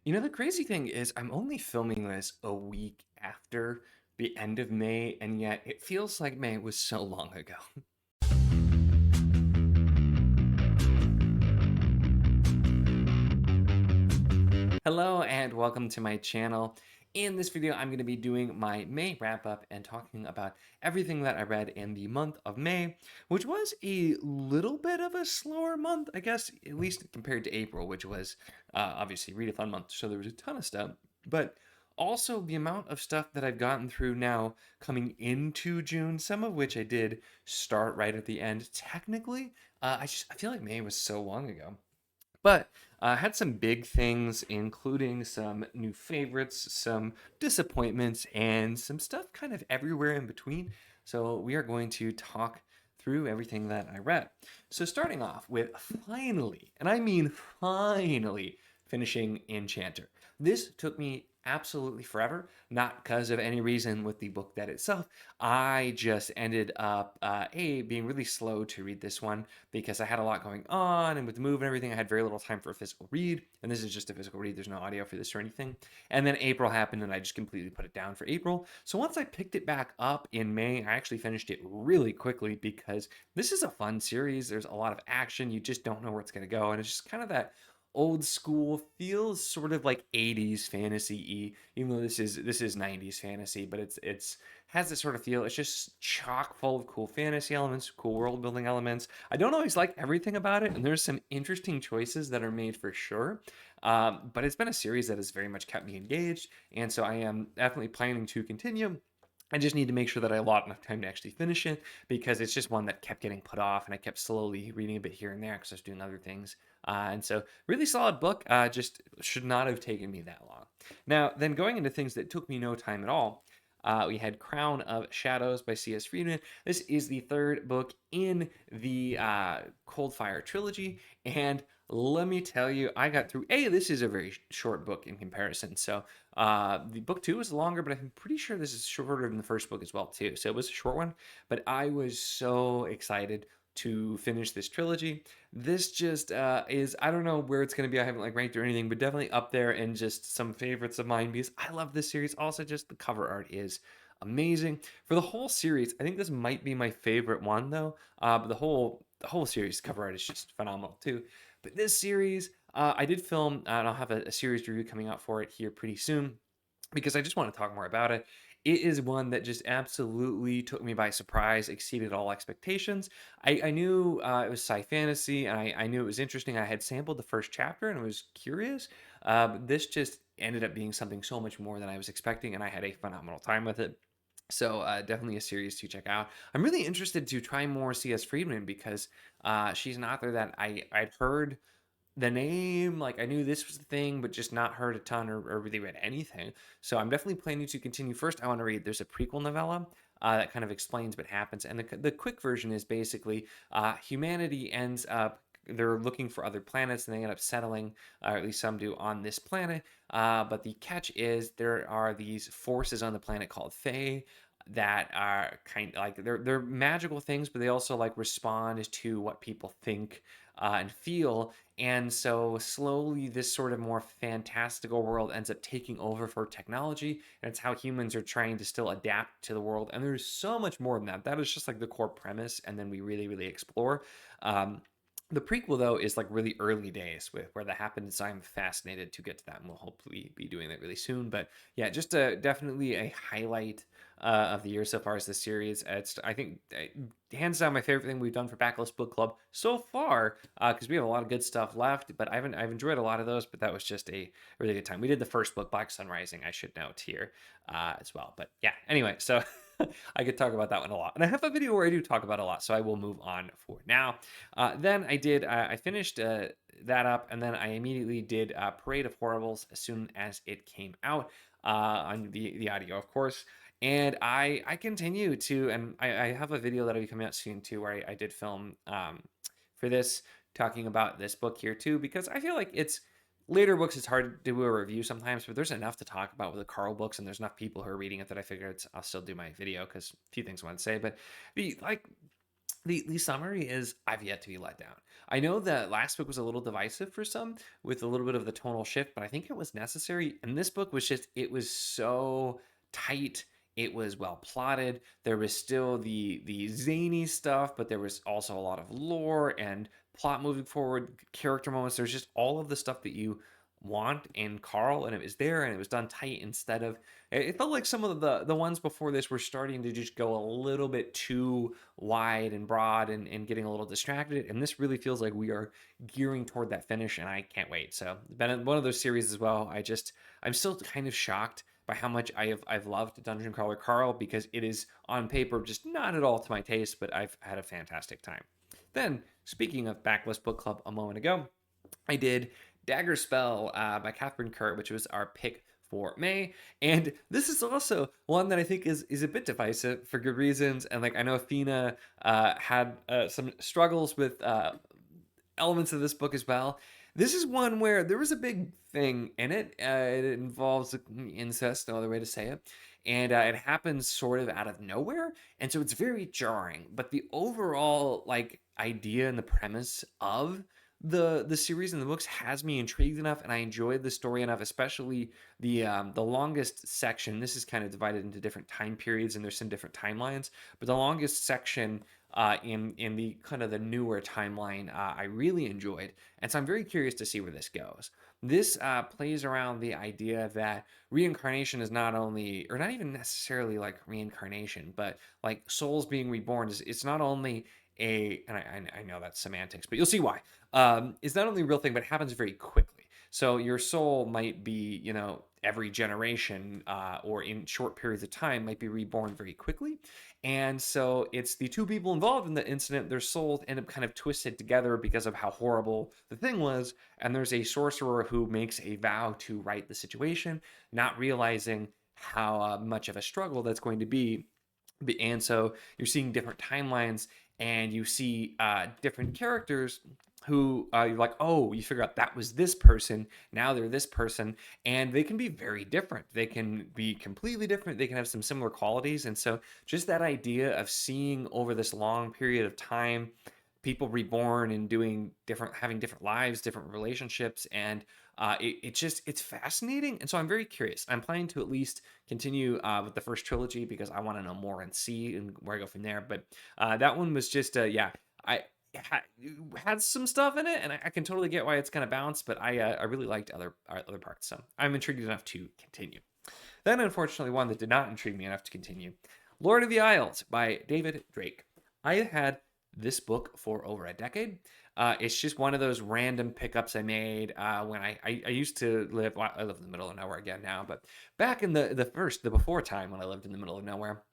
The crazy thing is, I'm only filming this a week after the end of May, and yet it feels like May was so long ago. Hello, and welcome to my channel. In this video, I'm going to be doing my May wrap up and talking about everything that I read in the month of May, which was a little bit of a slower month, I guess, at least compared to April, which was obviously readathon month, so there was a ton of stuff. But also the amount of stuff that I've gotten through now coming into June, some of which I did start right at the end. Technically, I feel like May was so long ago. But had some big things, including some new favorites, some disappointments, and some stuff kind of everywhere in between. So we are going to talk through everything that I read. So starting off with finally, and I mean finally, finishing Enchanter. This took me absolutely forever, not because of any reason with the book that itself. I just ended up being really slow to read this one because I had a lot going on, and with the move and everything, I had very little time for a physical read. And this is just a physical read, there's no audio for this or anything. And then April happened, and I just completely put it down for April. So once I picked it back up in May, I actually finished it really quickly because this is a fun series. There's a lot of action, you just don't know where it's going to go, and it's just kind of that old school, feels sort of like 80s fantasy-y, even though this is 90s fantasy, but it's has this sort of feel. It's just chock full of cool fantasy elements, cool world building elements. I don't always like everything about it, and there's some interesting choices that are made for sure. But it's been a series that has very much kept me engaged, and so I am definitely planning to continue. I just need to make sure that I allot enough time to actually finish it because it's just one that kept getting put off, and I kept slowly reading a bit here and there because I was doing other things. And so, really solid book. Just should not have taken me that long. Now, then going into things that took me no time at all, we had Crown of Shadows by C.S. Friedman. This is the third book in the Coldfire trilogy, and let me tell you, I got through. This is a very short book in comparison. So the book two is longer, but I'm pretty sure this is shorter than the first book as well too. So it was a short one, but I was so excited to finish this trilogy. This just is, I don't know where it's going to be. I haven't like ranked or anything, but definitely up there and just some favorites of mine because I love this series. Also, just the cover art is amazing for the whole series. I think this might be my favorite one though. But the whole series cover art is just phenomenal too. But this series, I did film, and I'll have a series review coming out for it here pretty soon because I just want to talk more about it. It is one that just absolutely took me by surprise, exceeded all expectations. I knew it was sci fantasy, and I knew it was interesting. I had sampled the first chapter and I was curious. But this just ended up being something so much more than I was expecting, and I had a phenomenal time with it. So definitely a series to check out. I'm really interested to try more C.S. Friedman because she's an author that I'd heard the name, like I knew this was the thing, but just not heard a ton or really read anything. So I'm definitely planning to continue. First, I want to read. There's a prequel novella that kind of explains what happens, and the quick version is basically humanity ends up. They're looking for other planets, and they end up settling, or at least some do, on this planet. But the catch is there are these forces on the planet called Fae that are kind of like they're magical things, but they also like respond to what people think and feel. And so slowly, this sort of more fantastical world ends up taking over for technology. And it's how humans are trying to still adapt to the world. And there's so much more than that. That is just like the core premise. And then we really, really explore. The prequel, though, is like really early days with where that happens. I'm fascinated to get to that, and we'll hopefully be doing that really soon. But yeah, just definitely a highlight of the year so far as this series. It's, I think, hands down my favorite thing we've done for Backlist Book Club so far because we have a lot of good stuff left. But I've enjoyed a lot of those. But that was just a really good time. We did the first book, Black Sun Rising, I should note here as well. But yeah, anyway, so. I could talk about that one a lot. And I have a video where I do talk about a lot, so I will move on for now. Then I finished that up, and then I immediately did Parade of Horribles as soon as it came out on the audio, of course. And I continue to, and I have a video that'll be coming out soon too, where I did film for this, talking about this book here too, because I feel like it's later books, it's hard to do a review sometimes, but there's enough to talk about with the Carl books, and there's enough people who are reading it that I figured I'll still do my video because a few things I want to say. But the summary is I've yet to be let down. I know the last book was a little divisive for some with a little bit of the tonal shift, but I think it was necessary. And this book was just, it was so tight. It was well plotted. There was still the zany stuff, but there was also a lot of lore and plot moving forward, character moments. There's just all of the stuff that you want in Carl, and it was there, and it was done tight instead of. It felt like some of the ones before this were starting to just go a little bit too wide and broad and getting a little distracted. And this really feels like we are gearing toward that finish, and I can't wait. So been one of those series as well. I'm still kind of shocked by how much I've loved Dungeon Crawler Carl, because it is on paper just not at all to my taste, but I've had a fantastic time. Then, speaking of Backlist Book Club a moment ago, I did Dagger Spell by Catherine Kerr, which was our pick for May. And this is also one that I think is a bit divisive for good reasons. And like I know Athena had some struggles with elements of this book as well. This is one where there was a big thing in it. It involves incest, no other way to say it. And it happens sort of out of nowhere. And so it's very jarring. But the overall like idea and the premise of the series and the books has me intrigued enough, and I enjoyed the story enough, especially the longest section. This is kind of divided into different time periods, and there's some different timelines. But the longest section in the kind of the newer timeline, I really enjoyed, and so I'm very curious to see where this goes. This plays around the idea that reincarnation is not only, or not even necessarily like reincarnation, but like souls being reborn. It's not only and I know that's semantics, but you'll see why. It's not only a real thing, but it happens very quickly. So your soul might be, every generation or in short periods of time might be reborn very quickly. And so it's the two people involved in the incident, their souls end up kind of twisted together because of how horrible the thing was. And there's a sorcerer who makes a vow to right the situation, not realizing how much of a struggle that's going to be. And so you're seeing different timelines, and you see different characters who you're like, oh, you figure out that was this person. Now they're this person, and they can be very different. They can be completely different. They can have some similar qualities. And so just that idea of seeing over this long period of time people reborn and doing different, having different lives, different relationships, and it's fascinating. And so I'm very curious. I'm planning to at least continue with the first trilogy because I want to know more and see and where I go from there. But that one was just I had some stuff in it, and I can totally get why it's kind of balanced. But I really liked other parts, so I'm intrigued enough to continue. Then, unfortunately, one that did not intrigue me enough to continue, Lord of the Isles by David Drake. I had this book for over a decade. It's just one of those random pickups I made when I used to live. Well, I live in the middle of nowhere again now, but back in the before time when I lived in the middle of nowhere,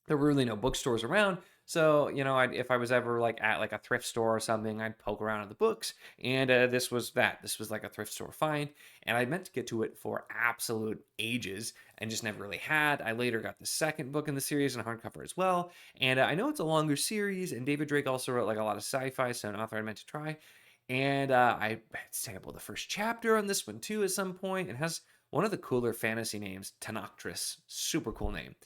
there were really no bookstores around. So, if I was ever like at like a thrift store or something, I'd poke around at the books. And this was that. This was like a thrift store find. And I meant to get to it for absolute ages and just never really had. I later got the second book in the series in hardcover as well. And I know it's a longer series. And David Drake also wrote like a lot of sci-fi, so an author I meant to try. And I sampled the first chapter on this one too at some point. It has one of the cooler fantasy names, Tanoctress. Super cool name.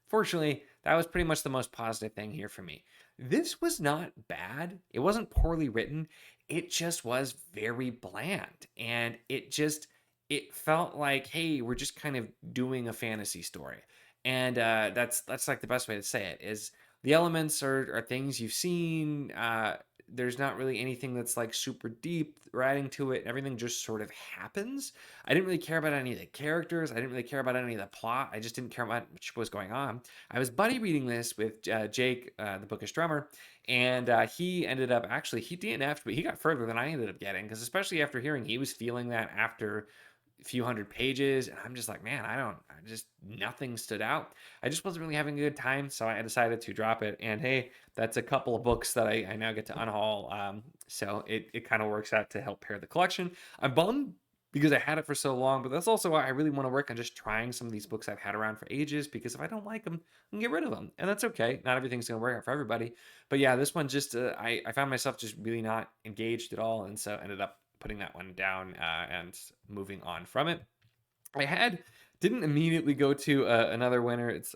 Fortunately, that was pretty much the most positive thing here for me. This was not bad. It wasn't poorly written. It just was very bland. And it felt like, hey, we're just kind of doing a fantasy story. And that's like the best way to say it is the elements are things you've seen. There's not really anything that's like super deep or adding to it. Everything just sort of happens. I didn't really care about any of the characters. I didn't really care about any of the plot. I just didn't care about much what was going on. I was buddy reading this with Jake, the bookish drummer, and he ended up he DNF'd, but he got further than I ended up getting because especially after hearing he was feeling that after a few hundred pages, and I'm just like, man, nothing stood out. I just wasn't really having a good time, so I decided to drop it. And hey, that's a couple of books that I now get to unhaul. So it kind of works out to help pair the collection. I'm bummed because I had it for so long, but that's also why I really want to work on just trying some of these books I've had around for ages, because if I don't like them, I can get rid of them. And that's okay. Not everything's going to work out for everybody. But yeah, this one just, I found myself just really not engaged at all. And so ended up putting that one down and moving on from it. I had Didn't immediately go to another winner. It's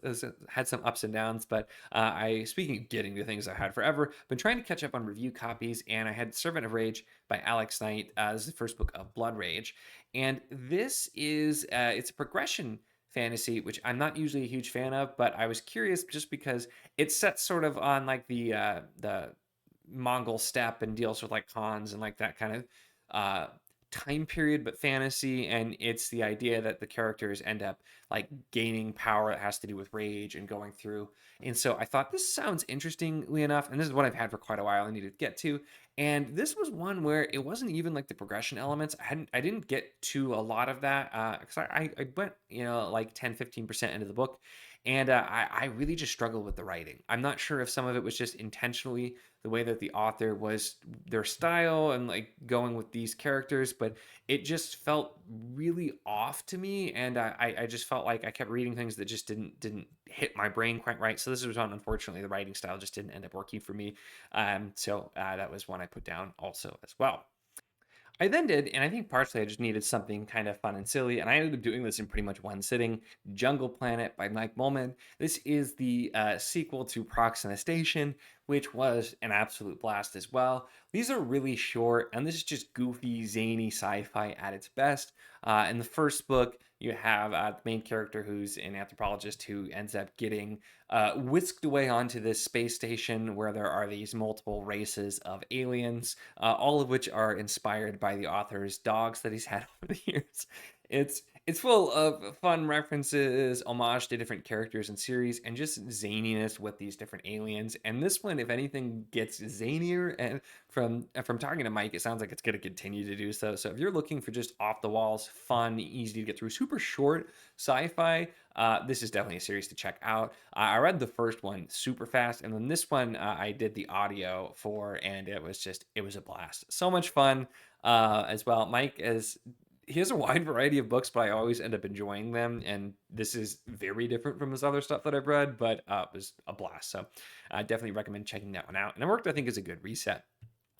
had some ups and downs, but speaking of getting to things I had forever, been trying to catch up on review copies, and I had Servant of Rage by Alex Knight. This is the first book of Blood Rage, and this is it's a progression fantasy, which I'm not usually a huge fan of, but I was curious just because it sets sort of on like the Mongol steppe and deals with like Khans and like that kind of uh, time period, but fantasy. And it's the idea that the characters end up like gaining power that has to do with rage and going through. And so I thought this sounds interestingly enough, and this is what I've had for quite a while. I needed to get to, and this was one where it wasn't even like the progression elements. I didn't get to a lot of that because I went like 10-15% into the book, and I really just struggled with the writing. I'm not sure if some of it was just intentionally the way that the author was their style and like going with these characters, but it just felt really off to me, and I just felt like I kept reading things that just didn't hit my brain quite right. So this was one, unfortunately, the writing style just didn't end up working for me. So that was one I put down also as well. I then did, and I think partially I just needed something kind of fun and silly, and I ended up doing this in pretty much one sitting. Jungle Planet by Mike Mullman. This is the sequel to Proxima Station, which was an absolute blast as well. These are really short, and this is just goofy, zany sci-fi at its best. In the first book, you have the main character who's an anthropologist who ends up getting whisked away onto this space station where there are these multiple races of aliens, all of which are inspired by the author's dogs that he's had over the years. It's full of fun references, homage to different characters and series, and just zaniness with these different aliens. And this one, if anything, gets zanier. And from talking to Mike, it sounds like it's going to continue to do so. So if you're looking for just off the walls, fun, easy to get through, super short sci-fi, this is definitely a series to check out. I read the first one super fast, and then this one I did the audio for, and it was a blast. So much fun as well. Mike is he has a wide variety of books, but I always end up enjoying them. And this is very different from his other stuff that I've read, but it was a blast. So I definitely recommend checking that one out. And it worked, I think, as a good reset.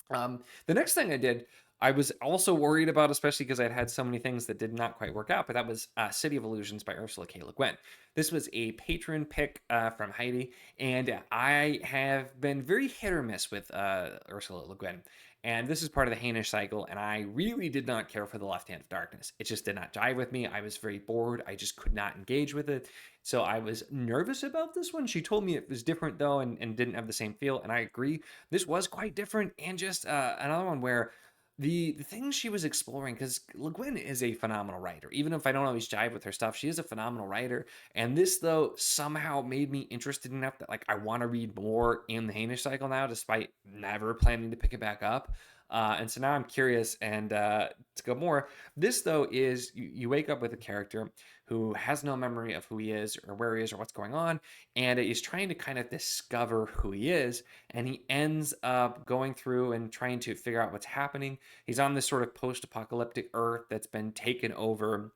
The next thing I did, I was also worried about, especially because I'd had so many things that did not quite work out, but that was City of Illusions by Ursula K. Le Guin. This was a patron pick from Heidi, and I have been very hit or miss with Ursula Le Guin. And this is part of the Hainish cycle, and I really did not care for The Left Hand of Darkness. It just did not jive with me. I was very bored. I just could not engage with it. So I was nervous about this one. She told me it was different, though, and didn't have the same feel, and I agree. This was quite different, and just another one where the things she was exploring, because Le Guin is a phenomenal writer. Even if I don't always jive with her stuff, she is a phenomenal writer. And this, though, somehow made me interested enough that like I want to read more in the Hainish cycle now, despite never planning to pick it back up. And so now I'm curious and to go more. This, though, is you wake up with a character who has no memory of who he is or where he is or what's going on, and is trying to kind of discover who he is. And he ends up going through and trying to figure out what's happening. He's on this sort of post-apocalyptic Earth that's been taken over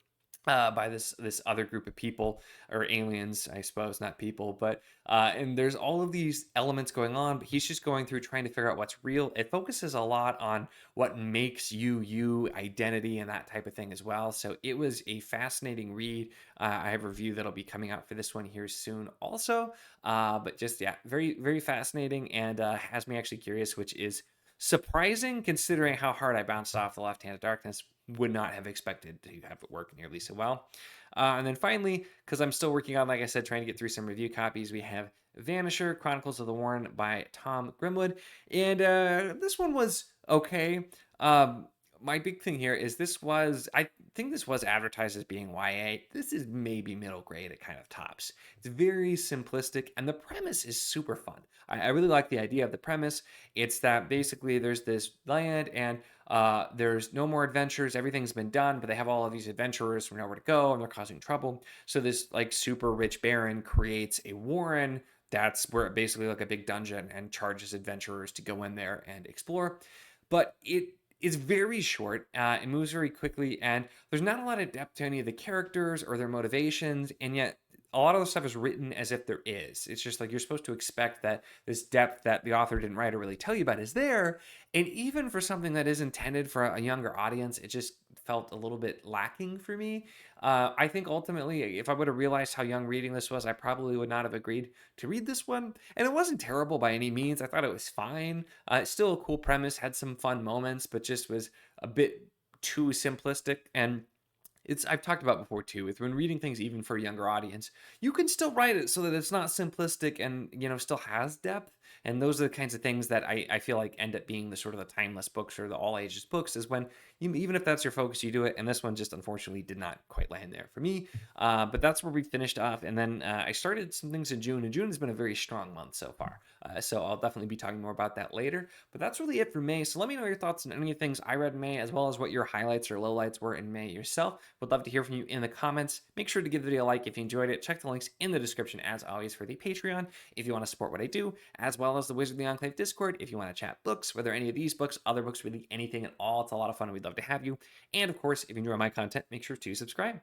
by this other group of people or aliens, I suppose, not people, but and there's all of these elements going on, but he's just going through trying to figure out what's real. It focuses a lot on what makes you, identity, and that type of thing as well. So it was a fascinating read. I have a review that'll be coming out for this one here soon, also. But just yeah, very very fascinating, and has me actually curious, which is surprising considering how hard I bounced off The Left Hand of Darkness. Would not have expected to have it work nearly so well. And then finally, because I'm still working on, like I said, trying to get through some review copies, we have Vanisher, Chronicles of the Warren by Tom Grimwood. And this one was okay. My big thing here is I think this was advertised as being YA. This is maybe middle grade at kind of tops. It's very simplistic, and the premise is super fun. I really like the idea of the premise. It's that basically there's this land, and there's no more adventures. Everything's been done, but they have all of these adventurers from nowhere to go, and they're causing trouble. So this like super rich baron creates a warren that's where basically like a big dungeon, and charges adventurers to go in there and explore. But it is very short. It moves very quickly, and there's not a lot of depth to any of the characters or their motivations, and yet a lot of the stuff is written as if there is. It's just like you're supposed to expect that this depth that the author didn't write or really tell you about is there. And even for something that is intended for a younger audience, it just felt a little bit lacking for me. I think ultimately, if I would have realized how young reading this was, I probably would not have agreed to read this one. And it wasn't terrible by any means. I thought it was fine. It's still a cool premise, had some fun moments, but just was a bit too simplistic. And it's I've talked about before too, with when reading things even for a younger audience, you can still write it so that it's not simplistic and still has depth. And those are the kinds of things that I feel like end up being the sort of the timeless books or the all ages books, is when even if that's your focus, you do it. And this one just unfortunately did not quite land there for me. But that's where we finished off. And then I started some things in June, and June has been a very strong month so far. So I'll definitely be talking more about that later. But that's really it for May. So let me know your thoughts on any of the things I read in May, as well as what your highlights or lowlights were in May yourself. Would love to hear from you in the comments. Make sure to give the video a like if you enjoyed it. Check the links in the description, as always, for the Patreon if you want to support what I do, as well as the Wizard of the Enclave Discord if you want to chat books, whether any of these books, other books, really anything at all. It's a lot of fun and we'd love to have you. And of course, if you enjoy my content, make sure to subscribe.